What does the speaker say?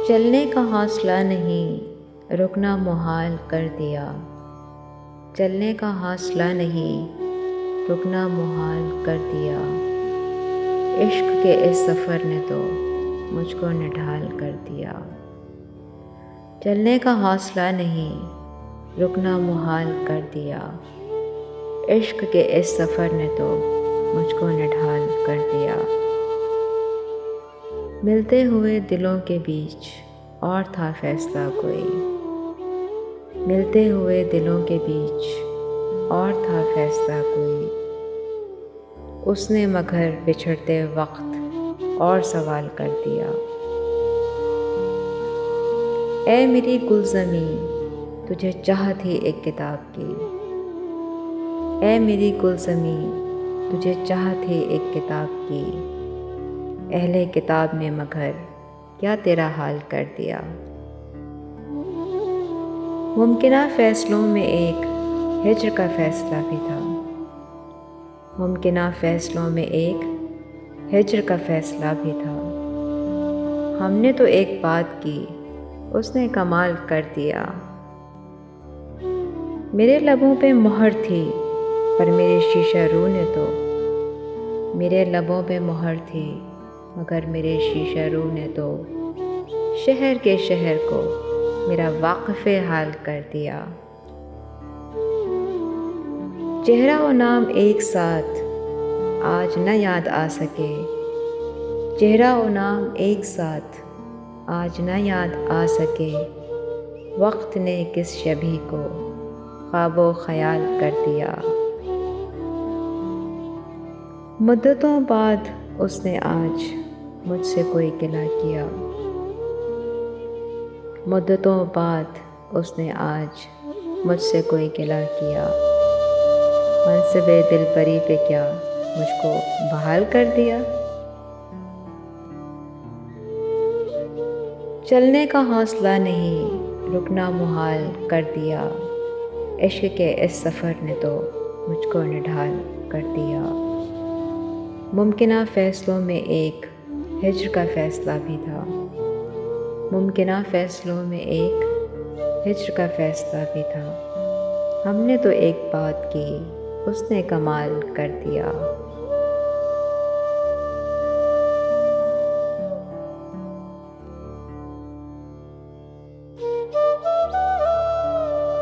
चलने का हौसला नहीं, रुकना मुहाल कर दिया। चलने का हौसला नहीं, रुकना मुहाल कर दिया। इश्क के इस सफ़र ने तो मुझको निढाल कर दिया। चलने का हौसला नहीं, रुकना मुहाल कर दिया। इश्क के इस सफ़र ने तो मुझको निढाल कर दिया। मिलते हुए दिलों के बीच और था फैसला कोई। मिलते हुए दिलों के बीच और था फैसला कोई। उसने मगर बिछड़ते वक्त और सवाल कर दिया। ऐ मेरी गुलज़मी, तुझे चाह थी एक किताब की। ऐ मेरी गुलज़मी, तुझे चाह थी एक किताब की। अहले किताब ने मगर क्या तेरा हाल कर दिया। मुमकिना फ़ैसलों में एक हिज्र का फ़ैसला भी था। मुमकिना फ़ैसलों में एक हिज्र का फ़ैसला भी था। हमने तो एक बात की, उसने कमाल कर दिया। मेरे लबों पे मोहर थी, पर मेरे शीशा रूह ने तो। मेरे लबों पे मोहर थी, मगर मेरे शीशा रूह ने तो शहर के शहर को मेरा वाक़िफ़े हाल कर दिया। चेहरा और नाम एक साथ आज न याद आ सके। चेहरा और नाम एक साथ आज न याद आ सके। वक्त ने किस शबीह को ख्वाबो ख़याल कर दिया। मुद्दतों बाद उसने आज मुझसे कोई गिला किया। मुद्दतों बाद उसने आज मुझसे कोई गिला किया। मनसबे दिलबरी पे क्या मुझको बहाल कर दिया। चलने का हौसला नहीं, रुकना मुहाल कर दिया। इश्क के इस सफ़र ने तो मुझको निढाल कर दिया। मुमकिना फ़ैसलों में एक हिज्र का फ़ैसला भी था। मुमकिना फ़ैसलों में एक हिज्र का फ़ैसला भी था। हमने तो एक बात की, उसने कमाल कर दिया।